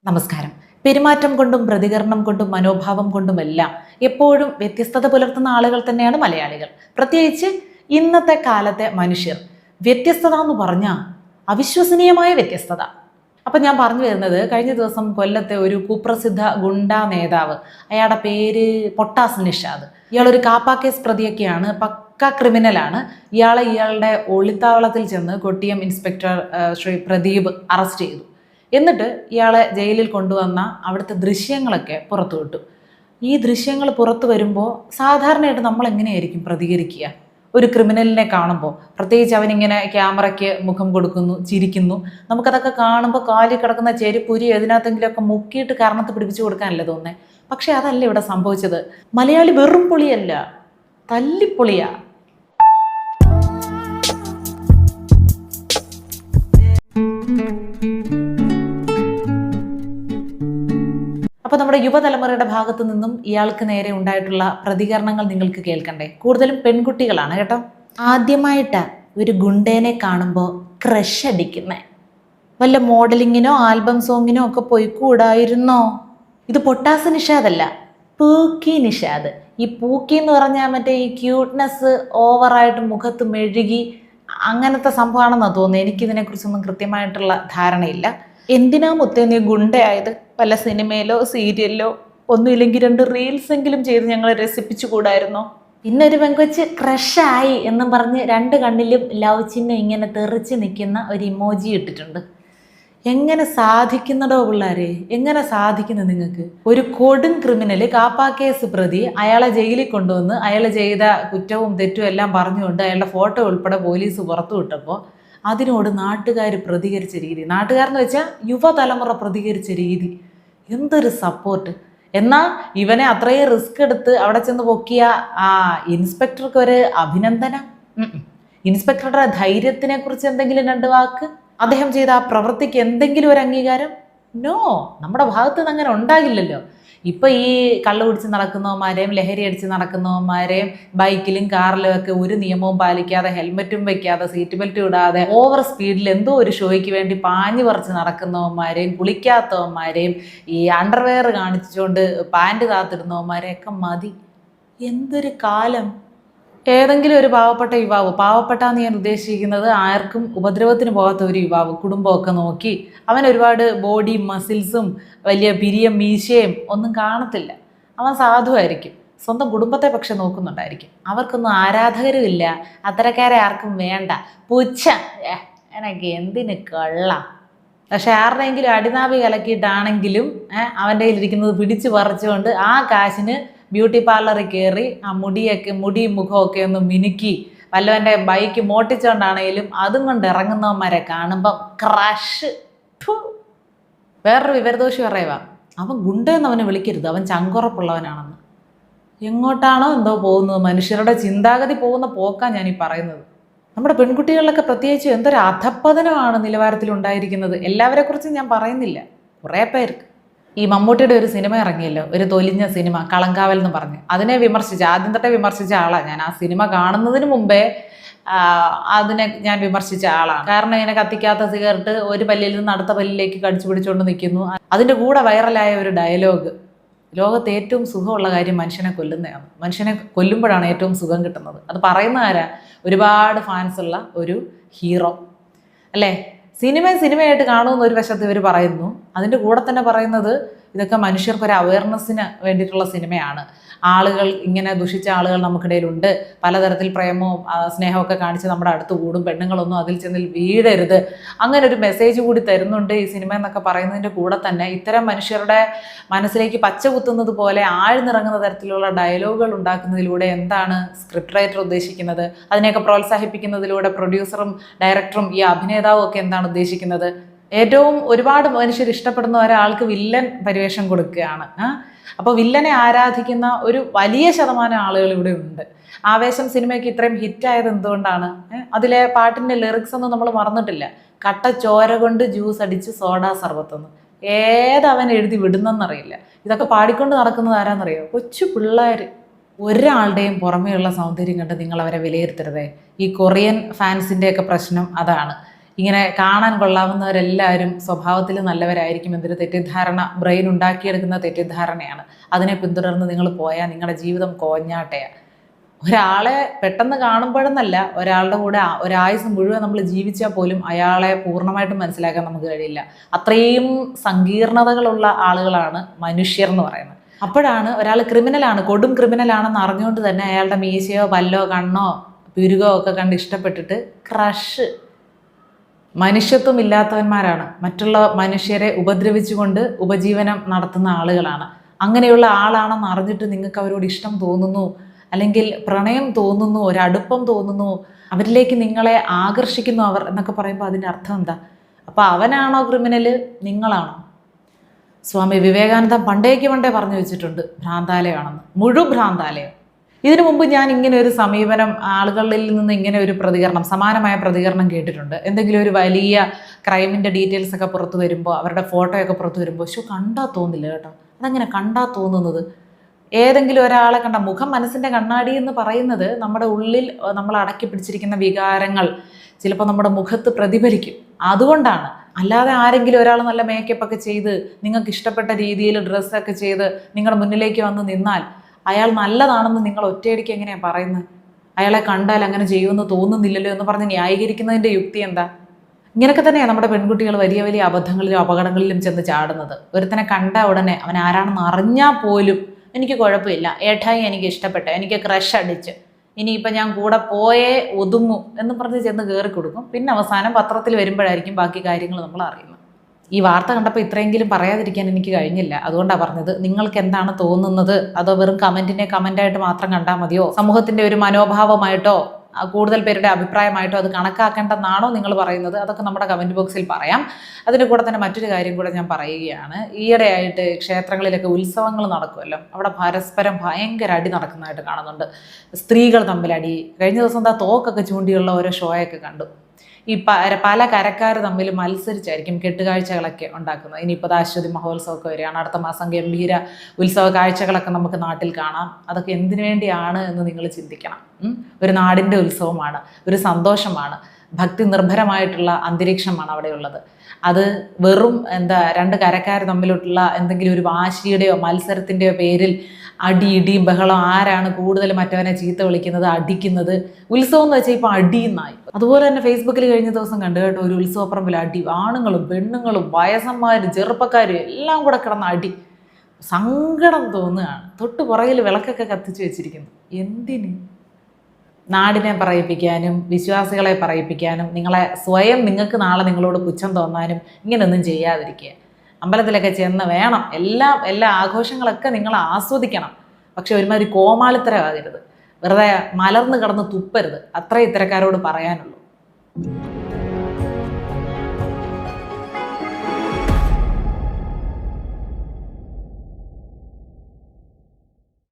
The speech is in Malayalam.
നമസ്കാരം. പെരുമാറ്റം കൊണ്ടും പ്രതികരണം കൊണ്ടും മനോഭാവം കൊണ്ടുമെല്ലാം എപ്പോഴും വ്യത്യസ്തത പുലർത്തുന്ന ആളുകൾ തന്നെയാണ് മലയാളികൾ. പ്രത്യേകിച്ച് ഇന്നത്തെ കാലത്തെ മനുഷ്യർ. വ്യത്യസ്തത എന്ന് പറഞ്ഞാൽ അവിശ്വസനീയമായ വ്യത്യസ്തത. അപ്പം ഞാൻ പറഞ്ഞു വരുന്നത്, കഴിഞ്ഞ ദിവസം കൊല്ലത്തെ ഒരു കുപ്രസിദ്ധ ഗുണ്ടാ നേതാവ്, അയാളുടെ പേര് പൊട്ടാസ് നിഷാദ്. ഇയാളൊരു കാപ്പ കേസ് പ്രതിയൊക്കെയാണ്, പക്ക ക്രിമിനലാണ്. ഇയാളുടെ ഒളിത്താവളത്തിൽ ചെന്ന് കൊട്ടിയം ഇൻസ്പെക്ടർ ശ്രീ പ്രദീപ് അറസ്റ്റ് ചെയ്തു. എന്നിട്ട് ഇയാളെ ജയിലിൽ കൊണ്ടുവന്ന അവിടുത്തെ ദൃശ്യങ്ങളൊക്കെ പുറത്തു വിട്ടു. ഈ ദൃശ്യങ്ങൾ പുറത്തു വരുമ്പോൾ സാധാരണയായിട്ട് നമ്മൾ എങ്ങനെയായിരിക്കും പ്രതികരിക്കുക? ഒരു ക്രിമിനലിനെ കാണുമ്പോൾ, പ്രത്യേകിച്ച് അവനിങ്ങനെ ക്യാമറയ്ക്ക് മുഖം കൊടുക്കുന്നു, ചിരിക്കുന്നു, നമുക്കതൊക്കെ കാണുമ്പോൾ കാലിൽ കിടക്കുന്ന ചെരുപ്പുരി ഏതിനകത്തെങ്കിലുമൊക്കെ മുക്കിയിട്ട് കാരണത്ത് പിടിപ്പിച്ചു കൊടുക്കാനല്ലേ തോന്നുന്നത്. പക്ഷെ അതല്ല ഇവിടെ സംഭവിച്ചത്. മലയാളി വെറും പൊളിയല്ല, തല്ലിപ്പൊളിയാ. അപ്പോൾ നമ്മുടെ യുവതലമുറയുടെ ഭാഗത്തു നിന്നും ഇയാൾക്ക് നേരെ ഉണ്ടായിട്ടുള്ള പ്രതികരണങ്ങൾ നിങ്ങൾക്ക് കേൾക്കണ്ടേ? കൂടുതലും പെൺകുട്ടികളാണ് കേട്ടോ. ആദ്യമായിട്ടാണ് ഒരു ഗുണ്ടേനെ കാണുമ്പോൾ ക്രഷ് അടിക്കുന്നേ. വല്ല മോഡലിങ്ങിനോ ആൽബം സോങ്ങിനോ ഒക്കെ പോയിക്കൂടായിരുന്നോ? ഇത് പൊട്ടാസ് നിഷാദല്ല, പൂക്കി നിഷാദ്. ഈ പൂക്കി എന്ന് പറഞ്ഞാൽ മറ്റേ ഈ ക്യൂട്ട്നെസ് ഓവറായിട്ട് മുഖത്ത് മെഴുകി അങ്ങനത്തെ സംഭവമാണെന്നാണ് തോന്നുന്നത്. എനിക്കിതിനെക്കുറിച്ചൊന്നും കൃത്യമായിട്ടുള്ള ധാരണയില്ല. എന്തിനാ മുത്തേ നീ ഗുണ്ടയായത്? വല്ല സിനിമയിലോ സീരിയലിലോ ഒന്നുമില്ലെങ്കിൽ 2 റീൽസ് എങ്കിലും ചെയ്ത് ഞങ്ങളെ രസിപ്പിച്ചു കൂടായിരുന്നോ? പിന്നെ ഒരു പെങ്കൊച്ച് ക്രഷായി എന്നും പറഞ്ഞ് 2 കണ്ണിലും ലവ് ചിഹ്നം ഇങ്ങനെ തെറിച്ച് നിൽക്കുന്ന ഒരു ഇമോജി ഇട്ടിട്ടുണ്ട്. എങ്ങനെ സാധിക്കുന്നടോ പിള്ളേരെ? എങ്ങനെ സാധിക്കുന്നു നിങ്ങൾക്ക്? ഒരു കൊടും ക്രിമിനൽ, കാപ്പ കേസ് പ്രതി, അയാളെ ജയിലിൽ കൊണ്ടുവന്ന് അയാൾ ചെയ്ത കുറ്റവും തെറ്റും എല്ലാം പറഞ്ഞുകൊണ്ട് അയാളുടെ ഫോട്ടോ ഉൾപ്പെടെ പോലീസ് പുറത്തു വിട്ടപ്പോൾ അതിനോട് നാട്ടുകാർ പ്രതികരിച്ച രീതി, നാട്ടുകാരെന്ന് വെച്ചാൽ യുവതലമുറ പ്രതികരിച്ച രീതി, എന്തൊരു സപ്പോർട്ട്! എന്നാൽ ഇവനെ അത്രയും റിസ്ക് എടുത്ത് അവിടെ ചെന്ന് പൊക്കിയ ആ ഇൻസ്പെക്ടർക്ക് ഒരു അഭിനന്ദനം. ഇൻസ്പെക്ടറുടെ ധൈര്യത്തിനെ കുറിച്ച് എന്തെങ്കിലും 2 വാക്ക്, അദ്ദേഹം ചെയ്ത ആ പ്രവൃത്തിക്ക് എന്തെങ്കിലും ഒരു അംഗീകാരം? നോ, നമ്മുടെ ഭാഗത്ത് നിന്ന് അങ്ങനെ ഉണ്ടാകില്ലല്ലോ. ഇപ്പം ഈ കള്ളു കുടിച്ച് നടക്കുന്നവന്മാരെയും ലഹരി അടിച്ച് നടക്കുന്നവന്മാരെയും ബൈക്കിലും കാറിലും ഒക്കെ ഒരു നിയമവും പാലിക്കാതെ, ഹെൽമെറ്റും വെക്കാതെ, സീറ്റ് ബെൽറ്റും ഇടാതെ ഓവർ സ്പീഡിൽ എന്തോ ഒരു ഷോയ്ക്ക് വേണ്ടി പാഞ്ഞു പറിച്ച് നടക്കുന്നവന്മാരെയും കുളിക്കാത്തവന്മാരെയും ഈ അണ്ടർവെയർ കാണിച്ചുകൊണ്ട് പാൻറ് കാത്തിടുന്നവന്മാരെയൊക്കെ മതി. എന്തൊരു കാലം! ഏതെങ്കിലും ഒരു പാവപ്പെട്ട യുവാവ്, പാവപ്പെട്ടാന്ന് ഞാൻ ഉദ്ദേശിക്കുന്നത് ആർക്കും ഉപദ്രവത്തിന് പോകാത്ത ഒരു യുവാവ്, കുടുംബമൊക്കെ നോക്കി, അവൻ ഒരുപാട് ബോഡി മസിൽസും വലിയ പിരിയം മീശയും ഒന്നും കാണത്തില്ല. അവൻ സാധുവായിരിക്കും, സ്വന്തം കുടുംബത്തെ പക്ഷെ നോക്കുന്നുണ്ടായിരിക്കും. അവർക്കൊന്നും ആരാധകരും ഇല്ല, അത്തരക്കാരെ ആർക്കും വേണ്ട. പുച്ഛ, എനിക്ക് എന്തിന് കൊള്ളാം. പക്ഷെ ആരുടെയെങ്കിലും അടിനാവി കലക്കിയിട്ടാണെങ്കിലും അവൻ്റെ കയ്യിലിരിക്കുന്നത് പിടിച്ച് പറിച്ചുകൊണ്ട് ആ കാശിന് ബ്യൂട്ടി പാർലറിൽ കയറി ആ മുടിയും മുഖമൊക്കെ ഒന്ന് മിനുക്കി വല്ലവൻ്റെ ബൈക്ക് മോട്ടിച്ചുകൊണ്ടാണെങ്കിലും അതും കൊണ്ട് ഇറങ്ങുന്നവന്മാരെ കാണുമ്പം ക്രഷ്. വേറൊരു വിവരദോഷി പറയുക, അവൻ ഗുണ്ടെന്ന് അവനെ വിളിക്കരുത്, അവൻ ചങ്കുറപ്പുള്ളവനാണെന്ന്. എങ്ങോട്ടാണോ എന്തോ പോകുന്നത്, മനുഷ്യരുടെ ചിന്താഗതി പോകുന്ന പോക്കാണ് ഞാനീ പറയുന്നത്. നമ്മുടെ പെൺകുട്ടികളിലൊക്കെ പ്രത്യേകിച്ച് എന്തൊരു അധപ്പതനമാണ് നിലവാരത്തിൽ ഉണ്ടായിരിക്കുന്നത്. എല്ലാവരെക്കുറിച്ചും ഞാൻ പറയുന്നില്ല, കുറേ പേർക്ക്. ഈ മമ്മൂട്ടിയുടെ ഒരു സിനിമ ഇറങ്ങിയല്ലോ, ഒരു തൊലിഞ്ഞ സിനിമ, കളങ്കാവൽ എന്ന് പറഞ്ഞ്. അതിനെ ആദ്യം തൊട്ടേ വിമർശിച്ച ആളാണ് ഞാൻ. ആ സിനിമ കാണുന്നതിന് മുമ്പേ അതിനെ ഞാൻ വിമർശിച്ച ആളാണ്. കാരണം ഇങ്ങനെ കത്തിക്കാത്ത സിഗരറ്റ് ഒരു പല്ലിൽ നിന്ന് അടുത്ത പല്ലിലേക്ക് കടിച്ചു പിടിച്ചുകൊണ്ട് നിൽക്കുന്നു. അതിൻ്റെ കൂടെ വൈറലായ ഒരു ഡയലോഗ്, ലോകത്ത് ഏറ്റവും സുഖമുള്ള കാര്യം മനുഷ്യനെ കൊല്ലുന്നതാണ്, മനുഷ്യനെ കൊല്ലുമ്പോഴാണ് ഏറ്റവും സുഖം കിട്ടുന്നത്. അത് പറയുന്ന ആരാ? ഒരുപാട് ഫാൻസ് ഉള്ള ഒരു ഹീറോ അല്ലേ? സിനിമയായിട്ട് കാണുമെന്ന് ഒരു വശത്ത് ഇവർ പറയുന്നു, അതിൻ്റെ കൂടെ തന്നെ പറയുന്നത് ഇതൊക്കെ മനുഷ്യർക്കൊരു അവയർനെസ്സിന് വേണ്ടിയിട്ടുള്ള സിനിമയാണ്. ആളുകൾ ഇങ്ങനെ ദുഷിച്ച ആളുകൾ നമുക്കിടയിലുണ്ട്, പലതരത്തിൽ പ്രേമവും സ്നേഹമൊക്കെ കാണിച്ച് നമ്മുടെ അടുത്ത് കൂടും, പെണ്ണുങ്ങളൊന്നും അതിൽ ചെന്നിൽ വീഴരുത്, അങ്ങനെ ഒരു മെസ്സേജ് കൂടി തരുന്നുണ്ട് ഈ സിനിമ എന്നൊക്കെ പറയുന്നതിൻ്റെ കൂടെ തന്നെ ഇത്തരം മനുഷ്യരുടെ മനസ്സിലേക്ക് പച്ച കുത്തുന്നത് പോലെ ആഴ്ന്നിറങ്ങുന്ന തരത്തിലുള്ള ഡയലോഗുകൾ ഉണ്ടാക്കുന്നതിലൂടെ എന്താണ് സ്ക്രിപ്റ്റ് റൈറ്റർ ഉദ്ദേശിക്കുന്നത്? അതിനെയൊക്കെ പ്രോത്സാഹിപ്പിക്കുന്നതിലൂടെ പ്രൊഡ്യൂസറും ഡയറക്ടറും ഈ അഭിനേതാവും ഒക്കെ എന്താണ് ഉദ്ദേശിക്കുന്നത്? ഏറ്റവും ഒരുപാട് മനുഷ്യർ ഇഷ്ടപ്പെടുന്ന ഒരാൾക്ക് വില്ലൻ പരിവേഷം കൊടുക്കുകയാണ്. അപ്പോൾ വില്ലനെ ആരാധിക്കുന്ന ഒരു വലിയ ശതമാനം ആളുകൾ ഇവിടെ ഉണ്ട്. ആവേശം സിനിമയ്ക്ക് ഇത്രയും ഹിറ്റായത് എന്തുകൊണ്ടാണ്? അതിലെ പാട്ടിൻ്റെ ലിറിക്സ് ഒന്നും നമ്മൾ മറന്നിട്ടില്ല. കട്ട ചോര കൊണ്ട് ജ്യൂസ് അടിച്ച് സോഡാ സർബത്തെന്ന്. ഏതവൻ എഴുതി വിടുന്നെന്നറിയില്ല. ഇതൊക്കെ പാടിക്കൊണ്ട് നടക്കുന്നത് ആരാന്നറിയോ? കൊച്ചു പിള്ളേർ. ഒരാളുടെയും പുറമേയുള്ള സൗന്ദര്യം കണ്ട് നിങ്ങൾ അവരെ വിലയിരുത്തരുതേ. ഈ കൊറിയൻ ഫാൻസിൻ്റെയൊക്കെ പ്രശ്നം അതാണ്. ഇങ്ങനെ കാണാൻ കൊള്ളാവുന്നവരെല്ലാവരും സ്വഭാവത്തിൽ നല്ലവരായിരിക്കും എന്നൊരു തെറ്റിദ്ധാരണ ബ്രെയിൻ ഉണ്ടാക്കിയെടുക്കുന്ന തെറ്റിദ്ധാരണയാണ്. അതിനെ പിന്തുടർന്ന് നിങ്ങൾ പോയാൽ നിങ്ങളുടെ ജീവിതം കോഞ്ഞാട്ടയാണ്. ഒരാളെ പെട്ടെന്ന് കാണുമ്പോഴെന്നല്ല, ഒരാളുടെ കൂടെ ഒരായുസ് മുഴുവൻ നമ്മൾ ജീവിച്ചാൽ പോലും അയാളെ പൂർണ്ണമായിട്ടും മനസ്സിലാക്കാൻ നമുക്ക് കഴിയില്ല. അത്രയും സങ്കീർണതകളുള്ള ആളുകളാണ് മനുഷ്യർ എന്ന് പറയുന്നത്. അപ്പോഴാണ് ഒരാൾ ക്രിമിനലാണ്, കൊടും ക്രിമിനലാണെന്ന് അറിഞ്ഞുകൊണ്ട് തന്നെ അയാളുടെ മീശയോ പല്ലോ കണ്ണോ പിരുകോ ഒക്കെ കണ്ട് ഇഷ്ടപ്പെട്ടിട്ട് ക്രഷ്. മനുഷ്യത്വം ഇല്ലാത്തവന്മാരാണ്, മറ്റുള്ള മനുഷ്യരെ ഉപദ്രവിച്ചുകൊണ്ട് ഉപജീവനം നടത്തുന്ന ആളുകളാണ്. അങ്ങനെയുള്ള ആളാണെന്ന് അറിഞ്ഞിട്ട് നിങ്ങൾക്ക് അവരോട് ഇഷ്ടം തോന്നുന്നു, അല്ലെങ്കിൽ പ്രണയം തോന്നുന്നു, ഒരടുപ്പം തോന്നുന്നു, അവരിലേക്ക് നിങ്ങളെ ആകർഷിക്കുന്നു അവർ എന്നൊക്കെ പറയുമ്പോൾ അതിൻ്റെ അർത്ഥം എന്താ? അപ്പോൾ അവനാണോ ക്രിമിനൽ, നിങ്ങളാണോ? സ്വാമി വിവേകാനന്ദ പണ്ടേ പറഞ്ഞു വെച്ചിട്ടുണ്ട് ഭ്രാന്താലയമാണെന്ന്, ഭ്രാന്താലയം. ഇതിനു മുമ്പ് ഞാൻ ഇങ്ങനെ ഒരു സമീപനം, ആളുകളിൽ നിന്ന് ഇങ്ങനെ ഒരു പ്രതികരണം, സമാനമായ പ്രതികരണം കേട്ടിട്ടുണ്ട്. എന്തെങ്കിലും ഒരു വലിയ ക്രൈമിൻ്റെ ഡീറ്റെയിൽസ് ഒക്കെ പുറത്ത് വരുമ്പോൾ, അവരുടെ ഫോട്ടോയൊക്കെ പുറത്ത് വരുമ്പോൾ കണ്ടാൽ തോന്നില്ല കേട്ടോ. അതങ്ങനെ കണ്ടാൽ തോന്നുന്നത്, ഏതെങ്കിലും ഒരാളെ കണ്ട മുഖം മനസ്സിൻ്റെ കണ്ണാടി എന്ന് പറയുന്നത് നമ്മുടെ ഉള്ളിൽ നമ്മൾ അടക്കി പിടിച്ചിരിക്കുന്ന വികാരങ്ങൾ ചിലപ്പോൾ നമ്മുടെ മുഖത്ത് പ്രതിഫലിക്കും. അതുകൊണ്ടാണ്. അല്ലാതെ ആരെങ്കിലും ഒരാൾ നല്ല മേക്കപ്പ് ഒക്കെ ചെയ്ത് നിങ്ങൾക്ക് ഇഷ്ടപ്പെട്ട രീതിയിൽ ഡ്രസ്സൊക്കെ ചെയ്ത് നിങ്ങളുടെ മുന്നിലേക്ക് വന്ന് നിന്നാൽ അയാൾ നല്ലതാണെന്ന് നിങ്ങൾ ഒറ്റയടിക്ക് എങ്ങനെയാണ് പറയുന്നത്? അയാളെ കണ്ടാൽ അങ്ങനെ ചെയ്യുമെന്ന് തോന്നുന്നില്ലല്ലോ എന്ന് പറഞ്ഞ് ന്യായീകരിക്കുന്നതിൻ്റെ യുക്തി എന്താ? ഇങ്ങനെയൊക്കെ തന്നെയാണ് നമ്മുടെ പെൺകുട്ടികൾ വലിയ വലിയ അബദ്ധങ്ങളിലും അപകടങ്ങളിലും ചെന്ന് ചാടുന്നത്. ഒരുത്തനെ കണ്ട ഉടനെ അവൻ ആരാണെന്ന് അറിഞ്ഞാൽ പോലും എനിക്ക് കുഴപ്പമില്ല, ഏട്ടായി എനിക്ക് ഇഷ്ടപ്പെട്ട, എനിക്ക് ക്രഷ് അടിച്ച്, ഇനിയിപ്പോൾ ഞാൻ കൂടെ പോയേ ഒതുങ്ങും എന്ന് പറഞ്ഞ് ചെന്ന് കയറി കൊടുക്കും. പിന്നെ അവസാനം പത്രത്തിൽ വരുമ്പോഴായിരിക്കും ബാക്കി കാര്യങ്ങൾ നമ്മൾ അറിയുന്നത്. ഈ വാർത്ത കണ്ടപ്പോൾ ഇത്രയെങ്കിലും പറയാതിരിക്കാൻ എനിക്ക് കഴിഞ്ഞില്ല. അതുകൊണ്ടാണ് പറഞ്ഞത്. നിങ്ങൾക്ക് എന്താണ് തോന്നുന്നത്? അതോ വെറും കമൻറ്റായിട്ട് മാത്രം കണ്ടാൽ മതിയോ? സമൂഹത്തിൻ്റെ ഒരു മനോഭാവമായിട്ടോ കൂടുതൽ പേരുടെ അഭിപ്രായമായിട്ടോ അത് കണക്കാക്കേണ്ടെന്നാണോ നിങ്ങൾ പറയുന്നത്? അതൊക്കെ നമ്മുടെ കമൻറ്റ് ബോക്സിൽ പറയാം. അതിൻ്റെ കൂടെ തന്നെ മറ്റൊരു കാര്യം കൂടെ ഞാൻ പറയുകയാണ്. ഈയിടെയായിട്ട് ക്ഷേത്രങ്ങളിലൊക്കെ ഉത്സവങ്ങൾ നടക്കുമല്ലോ, അവിടെ പരസ്പരം ഭയങ്കര അടി നടക്കുന്നതായിട്ട് കാണുന്നുണ്ട്. സ്ത്രീകൾ തമ്മിൽ അടി. കഴിഞ്ഞ ദിവസം എന്താ തോക്കൊക്കെ ചൂണ്ടിയുള്ള ഓരോ ഷോയൊക്കെ കണ്ടു. ഈ പല കരക്കാർ തമ്മിൽ മത്സരിച്ചായിരിക്കും കെട്ടുകാഴ്ചകളൊക്കെ ഉണ്ടാക്കുന്നത്. ഇനിയിപ്പോൾ അശ്വതി മഹോത്സവമൊക്കെ വരികയാണ്. അടുത്ത മാസം ഗംഭീര ഉത്സവ കാഴ്ചകളൊക്കെ നമുക്ക് നാട്ടിൽ കാണാം. അതൊക്കെ എന്തിനു വേണ്ടിയാണ് എന്ന് നിങ്ങൾ ചിന്തിക്കണം. ഒരു നാടിൻ്റെ ഉത്സവമാണ്, ഒരു സന്തോഷമാണ്, ഭക്തി നിർഭരമായിട്ടുള്ള അന്തരീക്ഷമാണ് അവിടെയുള്ളത്. അത് വെറും രണ്ട് കരക്കാർ തമ്മിലുള്ള എന്തെങ്കിലും ഒരു വാശിയുടെയോ മത്സരത്തിൻ്റെയോ പേരിൽ ഇടിയും ബഹളം, ആരാണ് കൂടുതൽ മറ്റവനെ ചീത്ത വിളിക്കുന്നത്, അടിക്കുന്നത്. ഉത്സവം എന്ന് വെച്ചാൽ ഇപ്പോൾ അടിയെന്നായി. അതുപോലെ തന്നെ ഫേസ്ബുക്കിൽ കഴിഞ്ഞ ദിവസം കണ്ടു കേട്ടോ, ഒരു ഉത്സവപ്പറമ്പിൽ അടി. ആണുങ്ങളും പെണ്ണുങ്ങളും വയസ്സന്മാരും ചെറുപ്പക്കാരും എല്ലാം കൂടെ കിടന്ന അടി. സങ്കടം തോന്നുകയാണ്. തൊട്ട് പുറകിൽ വിളക്കൊക്കെ കത്തിച്ച് വെച്ചിരിക്കുന്നു. എന്തിന്? നാടിനെ പറയിപ്പിക്കാനും വിശ്വാസികളെ പറയിപ്പിക്കാനും, നിങ്ങൾക്ക് നാളെ നിങ്ങളോട് പുച്ഛം തോന്നാനും ഇങ്ങനെയൊന്നും ചെയ്യാതിരിക്കുക. അമ്പലത്തിലൊക്കെ ചെന്ന് വേണം എല്ലാ ആഘോഷങ്ങളൊക്കെ നിങ്ങൾ ആസ്വദിക്കണം. പക്ഷെ ഒരുമാതിരി കോമാളിത്തരമാകരുത്, വെറുതെ മലർന്ന് കിടന്ന് തുപ്പരുത്. അത്രേ ഇത്തരക്കാരോട് പറയാനുള്ളൂ.